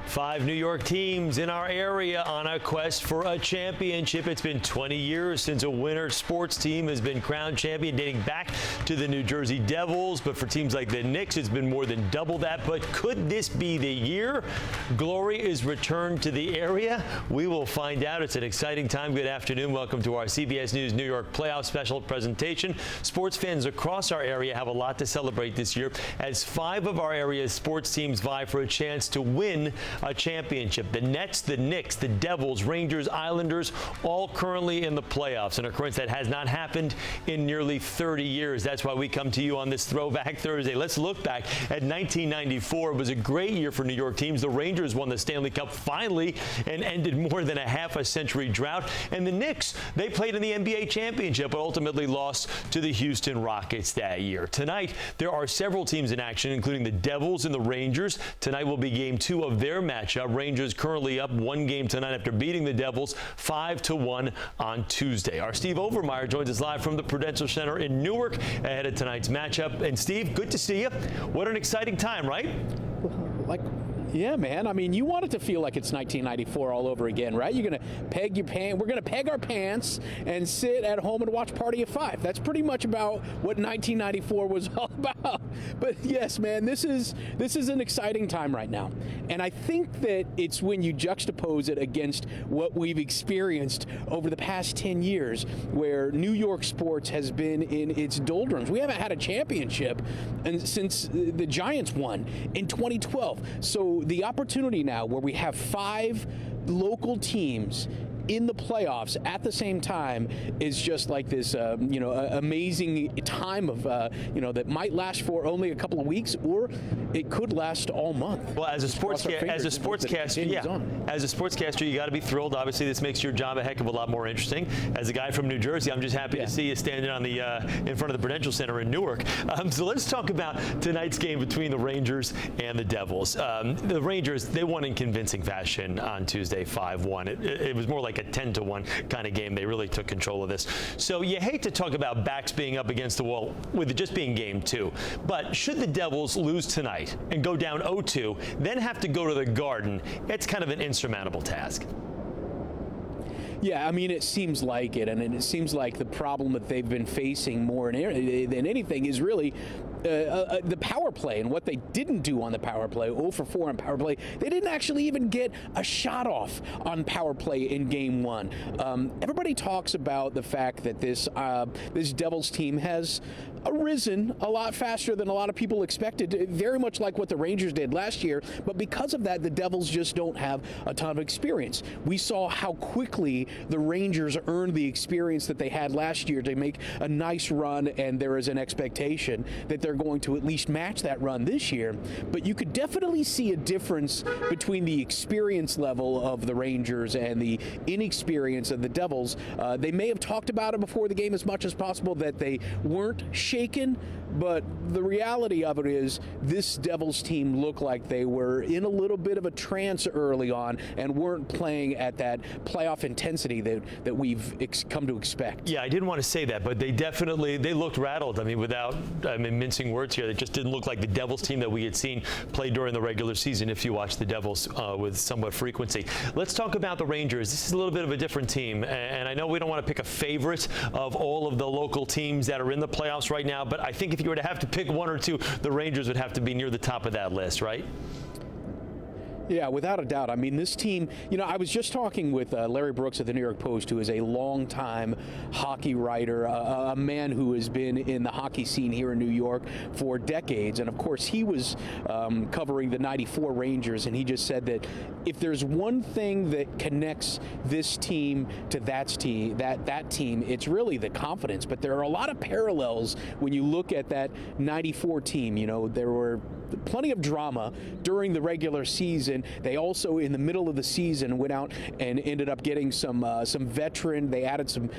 5 New York teams in our area on a quest for a championship. It's been 20 years since a winter sports team has been crowned champion, dating back to the New Jersey Devils. But for teams like the Knicks, it's been more than double that. But could this be the year glory is returned to the area? We will find out. It's an exciting time. Good afternoon. Welcome to our CBS News New York playoff special presentation. Sports fans across our area have a lot to celebrate this year as 5 of our area's sports teams vie for a chance to win a championship. The Nets, the Knicks, the Devils, Rangers, Islanders, all currently in the playoffs. An occurrence that has not happened in nearly 30 years. That's why we come to you on this Throwback Thursday. Let's look back at 1994. It was a great year for New York teams. The Rangers won the Stanley Cup finally and ended more than a half-a-century drought. And the Knicks, they played in the NBA championship, but ultimately lost to the Houston Rockets that year. Tonight, there are several teams in action, including the Devils and the Rangers. Tonight will be game 2 of their matchup. Rangers currently up 1 game tonight after beating the Devils 5-1 on Tuesday. Our Steve Overmyer joins us live from the Prudential Center in Newark ahead of tonight's matchup. And Steve, good to see you. What an exciting time, right? Yeah, man. I mean, you want it to feel like it's 1994 all over again, right? You're going to peg your pants. We're going to peg our pants and sit at home and watch Party of 5. That's pretty much about what 1994 was all about. But yes, man, this is an exciting time right now. And I think that it's when you juxtapose it against what we've experienced over the past 10 years, where New York sports has been in its doldrums. We haven't had a championship since the Giants won in 2012. So the opportunity now where we have 5 local teams in the playoffs at the same time is just like this, amazing time of, that might last for only a couple of weeks, or it could last all month. Well, as a sportscaster, you got to be thrilled. Obviously, this makes your job a heck of a lot more interesting. As a guy from New Jersey, I'm just happy to see you standing on the in front of the Prudential Center in Newark. So let's talk about tonight's game between the Rangers and the Devils. The Rangers, they won in convincing fashion on Tuesday, 5-1. It was more like a 10-1 kind of game. They really took control of this. So you hate to talk about backs being up against the wall with it just being game 2. But should the Devils lose tonight and go down 0-2, then have to go to the Garden, it's kind of an insurmountable task. Yeah, I mean, it seems like it, and it seems like the problem that they've been facing more than anything is really the power play and what they didn't do on the power play. 0 for 4 on power play. They didn't actually even get a shot off on power play in game 1. Everybody talks about the fact that this Devils team has arisen a lot faster than a lot of people expected, very much like what the Rangers did last year. But because of that, the Devils just don't have a ton of experience. We saw how quickly the Rangers earned the experience that they had last year to make a nice run, and there is an expectation that they're going to at least match that run this year. But you could definitely see a difference between the experience level of the Rangers and the inexperience of the Devils. They may have talked about it before the game as much as possible that they weren't shaken, but the reality of it is this Devils team looked like they were in a little bit of a trance early on and weren't playing at that playoff intensity that we've come to expect. Yeah, I didn't want to say that, but they looked rattled. I mean, without mincing words here, it just didn't look like the Devils team that we had seen play during the regular season if you watch the Devils with somewhat frequency. Let's talk about the Rangers. This is a little bit of a different team, and I know we don't want to pick a favorite of all of the local teams that are in the playoffs right now, but I think if you were to have to pick 1 or 2, the Rangers would have to be near the top of that list, right? Yeah, without a doubt. I mean, this team, I was just talking with Larry Brooks of the New York Post, who is a longtime hockey writer, a man who has been in the hockey scene here in New York for decades. And of course, he was covering the 94 Rangers, and he just said that if there's one thing that connects this team to that team, it's really the confidence. But there are a lot of parallels when you look at that 94 team. There were plenty of drama during the regular season. They also, in the middle of the season, went out and ended up getting some veteran. They added some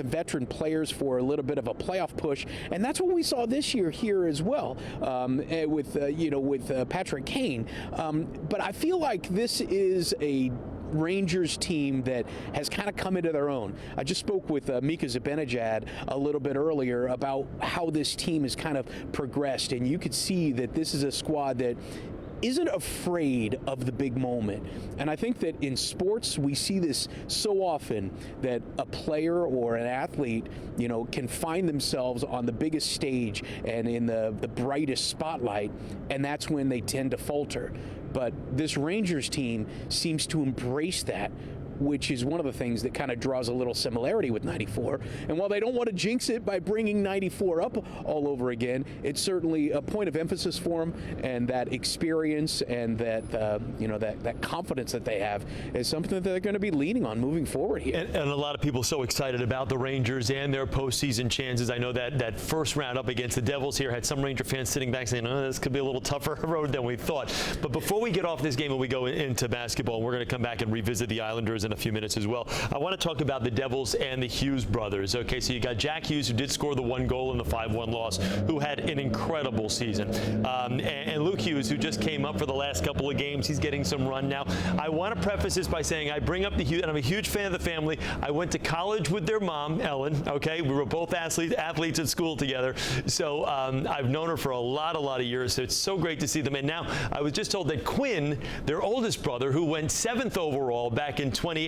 veteran players for a little bit of a playoff push, and that's what we saw this year here as well with Patrick Kane. But I feel like this is a Rangers team that has kind of come into their own. I just spoke with Mika Zibanejad a little bit earlier about how this team has kind of progressed, and you could see that this is a squad that isn't afraid of the big moment. And I think that in sports, we see this so often that a player or an athlete, can find themselves on the biggest stage and in the brightest spotlight, and that's when they tend to falter. But this Rangers team seems to embrace that, which is one of the things that kind of draws a little similarity with 94. And while they don't want to jinx it by bringing 94 up all over again, it's certainly a point of emphasis for them, and that experience and that that confidence that they have is something that they're going to be leaning on moving forward here. And a lot of people so excited about the Rangers and their postseason chances. I know that first round up against the Devils here had some Ranger fans sitting back saying, this could be a little tougher road than we thought. But before we get off this game and we go into basketball, we're going to come back and revisit the Islanders in a few minutes as well. I want to talk about the Devils and the Hughes brothers. Okay, so you got Jack Hughes, who did score the 1 goal in the 5-1 loss, who had an incredible season. And Luke Hughes, who just came up for the last couple of games. He's getting some run now. I want to preface this by saying I bring up the Hughes, and I'm a huge fan of the family. I went to college with their mom, Ellen. Okay, we were both athletes at school together. So I've known her for a lot of years. So it's so great to see them. And now I was just told that Quinn, their oldest brother, who went 7th overall back in 2018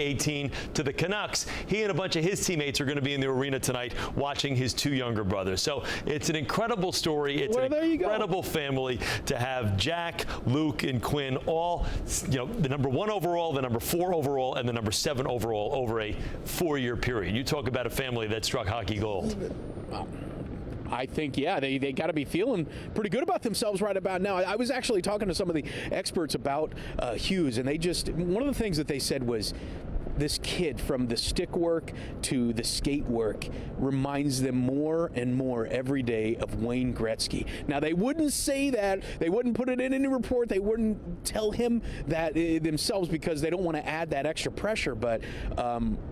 to the Canucks, he and a bunch of his teammates are going to be in the arena tonight watching his 2 younger brothers. So it's an incredible story. It's an incredible family to have Jack, Luke, and Quinn all, the number 1 overall, the number 4 overall, and the number 7 overall over a 4-year period. You talk about a family that struck hockey gold. I think, they got to be feeling pretty good about themselves right about now. I was actually talking to some of the experts about Hughes, and one of the things that they said was, this kid, from the stick work to the skate work, reminds them more and more every day of Wayne Gretzky. Now, they wouldn't say that. They wouldn't put it in any report. They wouldn't tell him that themselves because they don't want to add that extra pressure. But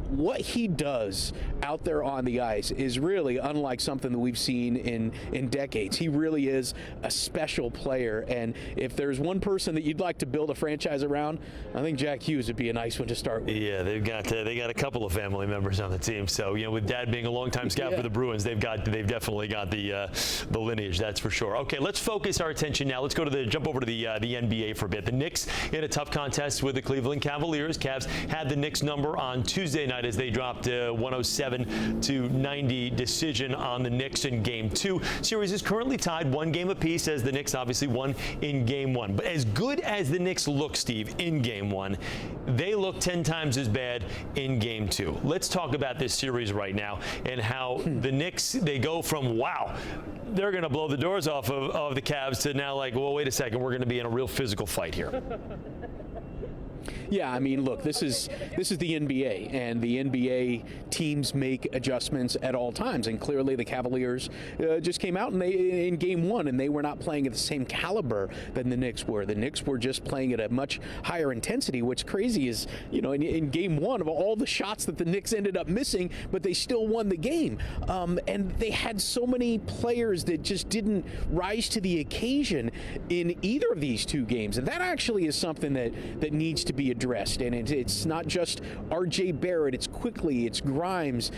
what he does out there on the ice is really unlike something that we've seen in decades. He really is a special player. And if there's one person that you'd like to build a franchise around, I think Jack Hughes would be a nice one to start with. Yeah, they got a couple of family members on the team. So with Dad being a longtime scout for the Bruins, they've definitely got the lineage, that's for sure. Okay, let's focus our attention now. Let's jump over to the NBA for a bit. The Knicks in a tough contest with the Cleveland Cavaliers. Cavs had the Knicks number on Tuesday night as they dropped a 107-90 decision on the Knicks in Game 2. Series is currently tied 1 game apiece as the Knicks obviously won in Game 1. But as good as the Knicks look, Steve, in Game 1, they look 10 times as bad in Game 2. Let's talk about this series right now and how the Knicks, they go from, wow, they're going to blow the doors off of the Cavs to now like, well, wait a second, we're going to be in a real physical fight here. Yeah, I mean, look, this is the NBA, and the NBA teams make adjustments at all times. And clearly, the Cavaliers just came out and in Game 1, and they were not playing at the same caliber than the Knicks were. The Knicks were just playing at a much higher intensity. What's crazy is, in Game 1, of all the shots that the Knicks ended up missing, but they still won the game. And they had so many players that just didn't rise to the occasion in either of these 2 games, and that actually is something that needs to be addressed. And it's not just R.J. Barrett, it's Quickly, it's Grimes.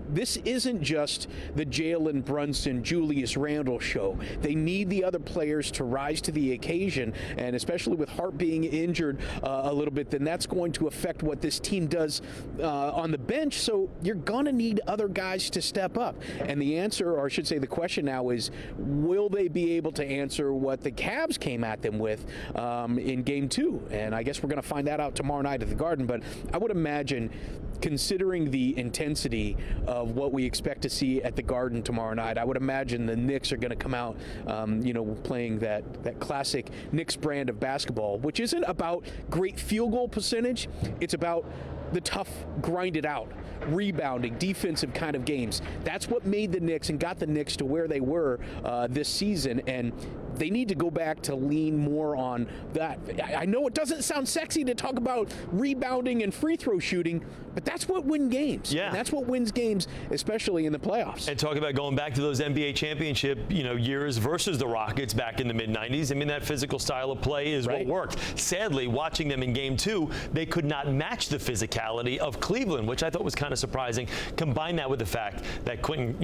This isn't just the Jalen Brunson, Julius Randle show. They need the other players to rise to the occasion, and especially with Hart being injured a little bit, then that's going to affect what this team does on the bench. So you're going to need other guys to step up. And the answer, or I should say the question now is, will they be able to answer what the Cavs came at them with in Game 2? And I guess we're going to find that out tomorrow night at the Garden. But I would imagine, considering the intensity of what we expect to see at the Garden tomorrow night, I would imagine the Knicks are going to come out, playing that classic Knicks brand of basketball, which isn't about great field goal percentage. It's about the tough, grinded out, rebounding, defensive kind of games. That's what made the Knicks and got the Knicks to where they were this season, and they need to go back to lean more on that. I know it doesn't sound sexy to talk about rebounding and free throw shooting, but that's what wins games. Yeah. And that's what wins games, especially in the playoffs. And talk about going back to those NBA championship, years versus the Rockets back in the mid-90s. I mean, that physical style of play is what worked. Sadly, watching them in Game 2, they could not match the physicality of Cleveland, which I thought was kind of surprising. Combine that with the fact that Quentin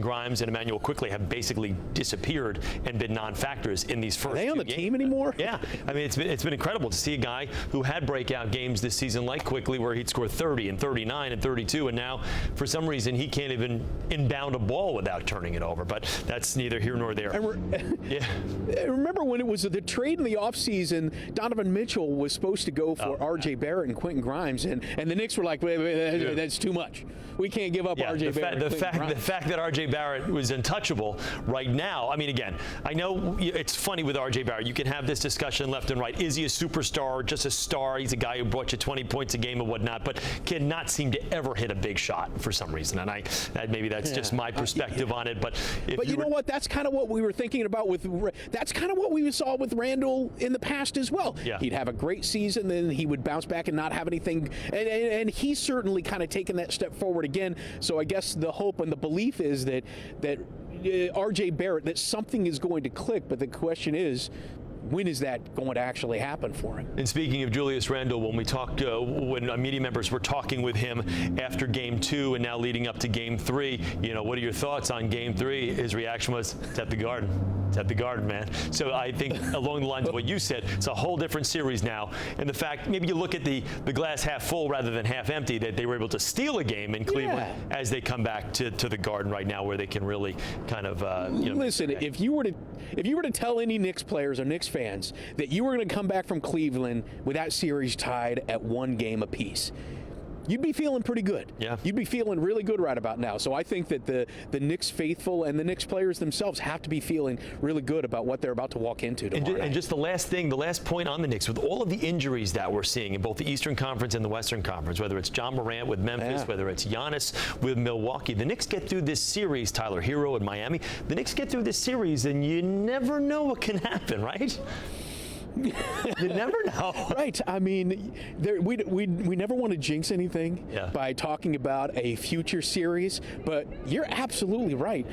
Grimes and Emmanuel Quickly have basically disappeared and been non-factors in these first Are they on the games. team anymore? Yeah, I mean, it's been incredible to see a guy who had breakout games this season like Quickly, where he'd score 30 and 39 and 32, and now for some reason he can't even inbound a ball without turning it over. But that's neither here nor there. Yeah. Remember when it was the trade in the offseason, Donovan Mitchell was supposed to go for R.J. Barrett and Quentin Grimes, and the Knicks were like, wait, that's too much. We can't give up R.J. Barrett. The fact that R.J. Barrett was untouchable right now. I mean, again, I know it's funny with R.J. Barrett. You can have this discussion left and right. Is he a superstar, just a star? He's a guy who brought you 20 points a game and whatnot, but cannot seem to ever hit a big shot for some reason. And maybe that's just my perspective on it. But you know what? That's kind of what we were thinking about that's kind of what we saw with Randall in the past as well. Yeah. He'd have a great season, then he would bounce back and not have anything. And he's certainly kind of taken that step forward again. So I guess the hope and the belief is that R.J. Barrett, that something is going to click. But the question is, when is that going to actually happen for him? And speaking of Julius Randle, when we talked, when media members were talking with him after Game 2 and now leading up to Game 3, what are your thoughts on Game 3? His reaction was, it's at the Garden. It's at the Garden, man. So I think along the lines of what you said, it's a whole different series now. And the fact, maybe you look at the glass half full rather than half empty, that they were able to steal a game in Cleveland as they come back to the Garden right now, where they can really kind of, Listen, if you were to tell any Knicks players or Knicks fans that you were going to come back from Cleveland with that series tied at 1 game apiece, you'd be feeling pretty good. Yeah. You'd be feeling really good right about now. So I think that the Knicks faithful and the Knicks players themselves have to be feeling really good about what they're about to walk into tomorrow night. And just the last point on the Knicks, with all of the injuries that we're seeing in both the Eastern Conference and the Western Conference, whether it's John Morant with Memphis, whether it's Giannis with Milwaukee, the Knicks get through this series, Tyler Hero in Miami, the Knicks get through this series and you never know what can happen, right? You never know. Right. I mean, we never want to jinx anything by talking about a future series, but you're absolutely right.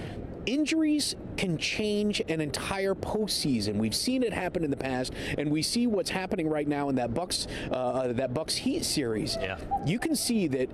Injuries can change an entire postseason. We've seen it happen in the past, and we see what's happening right now in that Bucks Heat series. Yeah. You can see that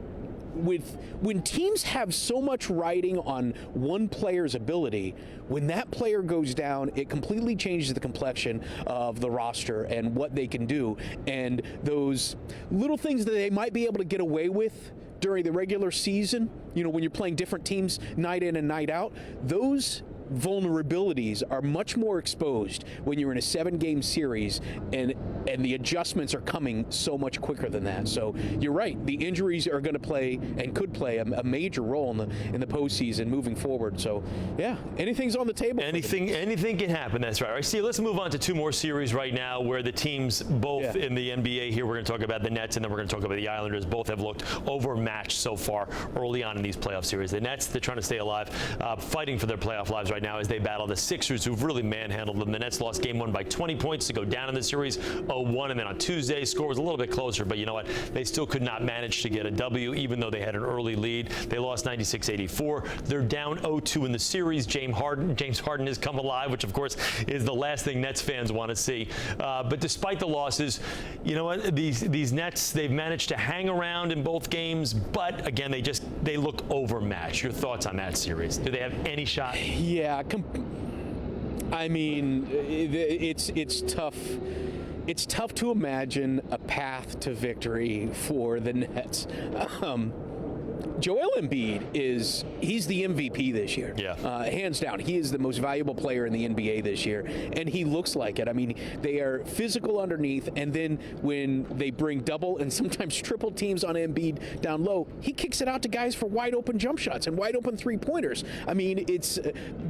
when teams have so much riding on one player's ability, when that player goes down, it completely changes the complexion of the roster and what they can do. And those little things that they might be able to get away with during the regular season, when you're playing different teams night in and night out, those vulnerabilities are much more exposed when you're in a 7-game series, and the adjustments are coming so much quicker than that. So you're right, the injuries are going to play and could play a major role in the postseason moving forward. So yeah, anything's on the table. Anything can happen. That's right. All right, see, let's move on to 2 more series right now where the teams both in the NBA here, we're going to talk about the Nets and then we're going to talk about the Islanders. Both have looked overmatched so far early on in these playoff series. The Nets, they're trying to stay alive, fighting for their playoff lives right now as they battle the Sixers, who've really manhandled them. The Nets lost Game 1 by 20 points to go down in the series 0-1, and then on Tuesday, score was a little bit closer, but you know what? They still could not manage to get a W, even though they had an early lead. They lost 96-84. They're down 0-2 in the series. James Harden has come alive, which of course is the last thing Nets fans want to see. But despite the losses, you know what? These Nets, they've managed to hang around in both games, but again, they look overmatched. Your thoughts on that series? Do they have any shot? Yeah. I mean, it's tough. It's tough to imagine a path to victory for the Nets. Joel Embiid he's the MVP this year. Yeah. Hands down. He is the most valuable player in the NBA this year, and he looks like it. I mean, they are physical underneath, and then when they bring double and sometimes triple teams on Embiid down low, he kicks it out to guys for wide open jump shots and wide open 3-pointers. I mean, it's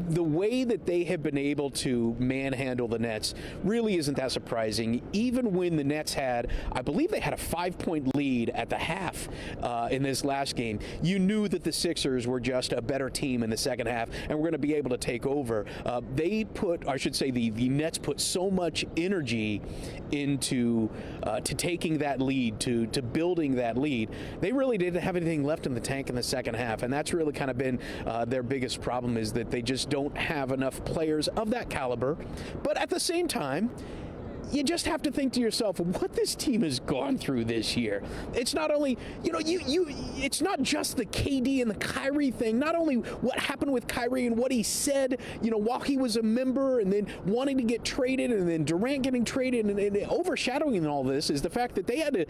the way that they have been able to manhandle the Nets really isn't that surprising. Even when the Nets had, I believe they had a 5-point lead at the half in this last game, you knew that the Sixers were just a better team in the second half and were going to be able to take over. The Nets put so much energy into to taking that lead, to building that lead. They really didn't have anything left in the tank in the second half, and that's really kind of been their biggest problem, is that they just don't have enough players of that caliber. But at the same time, you just have to think to yourself what this team has gone through this year. It's not only, it's not just the KD and the Kyrie thing, not only what happened with Kyrie and what he said, while he was a member and then wanting to get traded and then Durant getting traded and overshadowing all this is the fact that they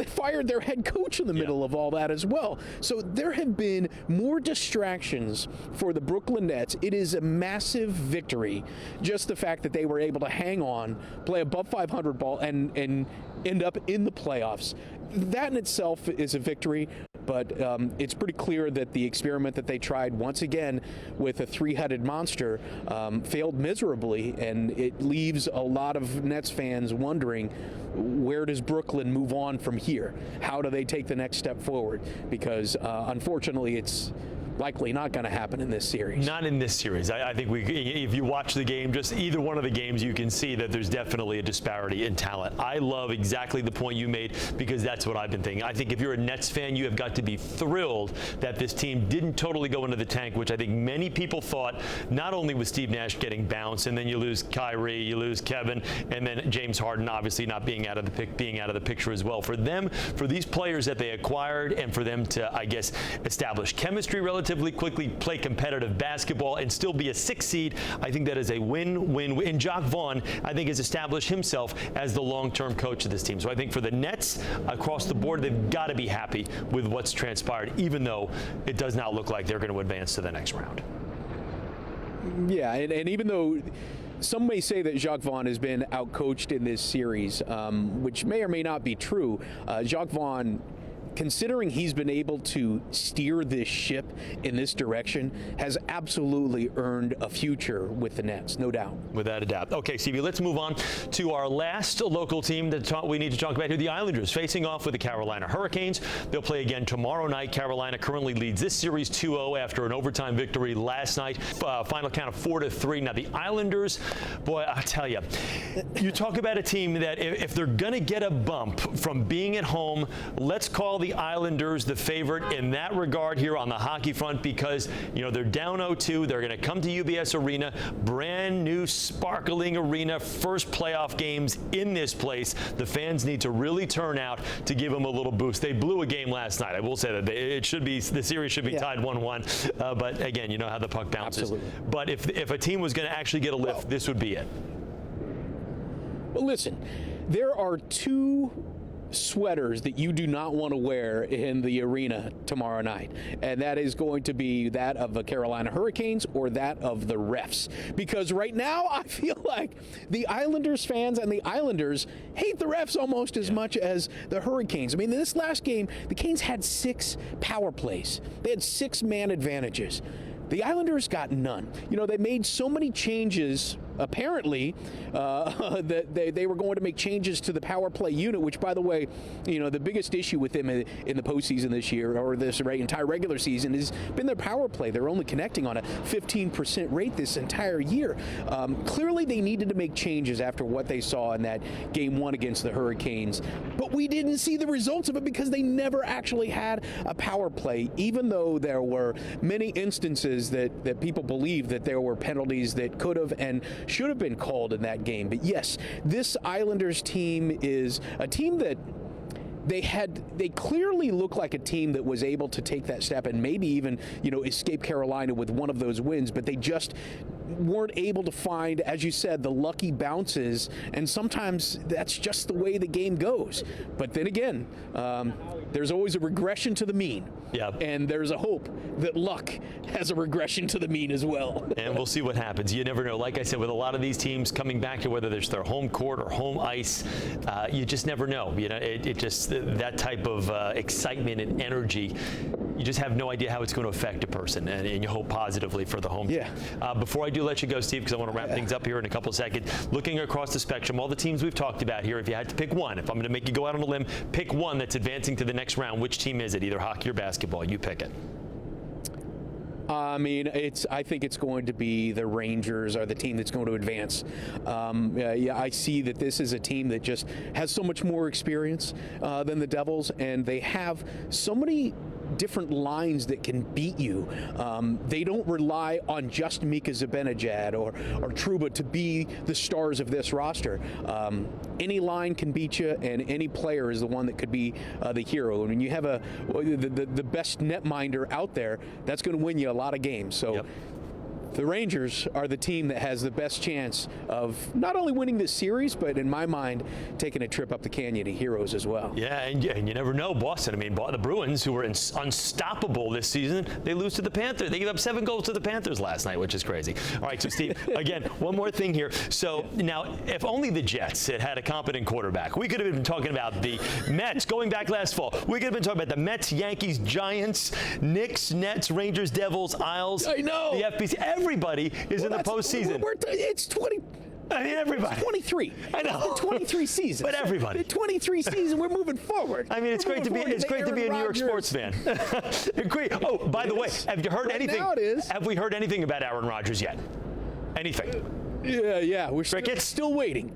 fired their head coach in the middle of all that as well. So there have been more distractions for the Brooklyn Nets. It is a massive victory, just the fact that they were able to hang on, play above 500 ball, and end up in the playoffs. That in itself is a victory, but it's pretty clear that the experiment that they tried once again with a three-headed monster failed miserably, and it leaves a lot of Nets fans wondering, where does Brooklyn move on from here? How do they take the next step forward? Because unfortunately, it's likely not going to happen in this series. Not in this series. I think if you watch the game, just either one of the games, you can see that there's definitely a disparity in talent. I love exactly the point you made, because that's what I've been thinking. I think if you're a Nets fan, you have got to be thrilled that this team didn't totally go into the tank, which I think many people thought, not only with Steve Nash getting bounced, and then you lose Kyrie, you lose Kevin, and then James Harden obviously not being out of the picture as well. For them, for these players that they acquired, and for them to, I guess, establish chemistry relatively quickly, play competitive basketball, and still be a 6 seed, I think that is a win-win. And Jacques Vaughn, I think, has established himself as the long-term coach of this team. So I think for the Nets across the board, they've got to be happy with what's transpired, even though it does not look like they're going to advance to the next round. Yeah, and even though some may say that Jacques Vaughn has been outcoached in this series, which may or may not be true, Jacques Vaughn, considering he's been able to steer this ship in this direction, has absolutely earned a future with the Nets, no doubt. Without a doubt. Okay, Stevie, let's move on to our last local team that we need to talk about here, the Islanders, facing off with the Carolina Hurricanes. They'll play again tomorrow night. Carolina currently leads this series 2-0 after an overtime victory last night. Final count of 4-3. Now, the Islanders, boy, I tell you, you talk about a team that if they're going to get a bump from being at home, let's call the Islanders the favorite in that regard here on the hockey front, because they're down 0-2. They're going to come to UBS Arena, brand new sparkling arena, first playoff games in this place. The fans need to really turn out to give them a little boost. They blew a game last night. I will say that the series should be tied 1-1, but again, you know how the puck bounces. Absolutely. But if a team was going to actually get a lift, this would be it. Well, listen, there are two sweaters that you do not want to wear in the arena tomorrow night, and that is going to be that of the Carolina Hurricanes or that of the refs, because right now I feel like the Islanders fans and the Islanders hate the refs almost as much as the Hurricanes. I mean, in this last game, the Canes had 6 power plays. They had 6-man advantages. The Islanders got none. They made so many changes, apparently, that they were going to make changes to the power play unit, which, by the way, the biggest issue with them in the postseason this year, or this entire regular season, has been their power play. They're only connecting on a 15% rate this entire year. Clearly, they needed to make changes after what they saw in that Game 1 against the Hurricanes, but we didn't see the results of it because they never actually had a power play, even though there were many instances that people believe that there were penalties that could have and should have been called in that game. But yes, this Islanders team is a team that they clearly look like a team that was able to take that step and maybe even, escape Carolina with one of those wins, but they just weren't able to find, as you said, the lucky bounces, and sometimes that's just the way the game goes. But then again, there's always a regression to the mean. Yeah. And there's a hope that luck has a regression to the mean as well. And we'll see what happens. You never know. Like I said, with a lot of these teams coming back to whether it's their home court or home ice, you just never know. It just, that type of excitement and energy, you just have no idea how it's going to affect a person, and you hope positively for the home team. Before I do let you go, Steve, because I want to wrap things up here in a couple of seconds, looking across the spectrum, all the teams we've talked about here, if you had to pick one, if I'm going to make you go out on a limb, pick one that's advancing to the next round, which team is it? Either hockey or basketball? You pick it. I mean, I think it's going to be the Rangers are the team that's going to advance. I see that this is a team that just has so much more experience than the Devils, and they have so many different lines that can beat you. They don't rely on just Mika Zibanejad or Trouba to be the stars of this roster. Any line can beat you, and any player is the one that could be the hero. And when you have the best netminder out there, that's going to win you a lot of games. So. Yep. The Rangers are the team that has the best chance of not only winning this series, but in my mind, taking a trip up the canyon to heroes as well. Yeah, and you never know. Boston, I mean, the Bruins, who were unstoppable this season, they lose to the Panthers. They gave up 7 goals to the Panthers last night, which is crazy. All right, so Steve, again, one more thing here. So now, if only the Jets had a competent quarterback, we could have been talking about the Mets going back last fall. We could have been talking about the Mets, Yankees, Giants, Knicks, Nets, Rangers, Devils, Isles. I know. The FBC. Everybody is in the postseason. It's 20. I mean, everybody. 23. I know. 23 seasons. But everybody. The 23 season. We're moving forward. I mean, it's great to be a New York sports fan. Great. Oh, by the way, have you heard anything? Now it is. Have we heard anything about Aaron Rodgers yet? Anything? Yeah. We're still waiting.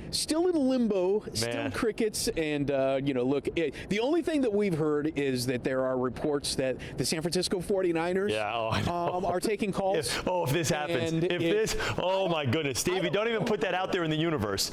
Still in limbo. Man. Still crickets. And look, the only thing that we've heard is that there are reports that the San Francisco 49ers are taking calls. If this happens, oh my goodness, Stevie, don't even put that out there in the universe,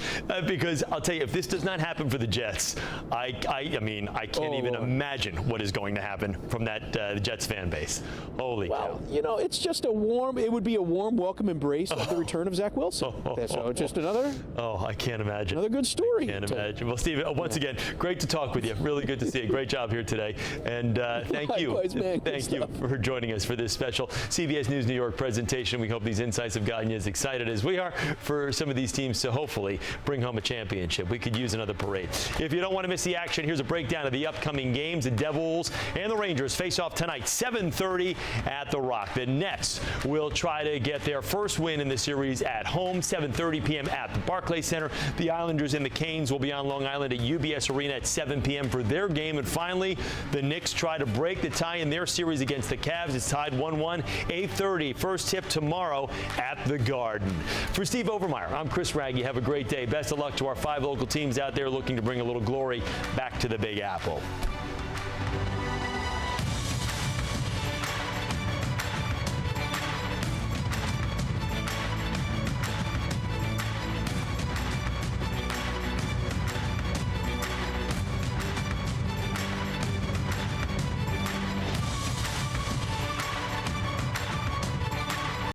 because I'll tell you, if this does not happen for the Jets, I can't even imagine what is going to happen from that Jets fan base. Holy cow. Well, it's just it would be a warm welcome embrace of the return of Zach Wilson. So just another. I can't imagine. Another good story. I can't imagine. Well, Steve, once again, great to talk with you. Really good to see you. Great job here today. And thank you. Likewise, man. Thank you for joining us for this special CBS News New York presentation. We hope these insights have gotten you as excited as we are for some of these teams to hopefully bring home a championship. We could use another parade. If you don't want to miss the action, here's a breakdown of the upcoming games. The Devils and the Rangers face off tonight, 7:30 at the Rock. The Nets will try to get their first win in the series at home, 7:30 p.m. at the Barclays Center. The Islanders and the Canes will be on Long Island at UBS Arena at 7 p.m. for their game. And finally, the Knicks try to break the tie in their series against the Cavs. It's tied 1-1, 8:30. First tip tomorrow at the Garden. For Steve Overmyer, I'm Chris Wragge. Have a great day. Best of luck to our 5 local teams out there looking to bring a little glory back to the Big Apple.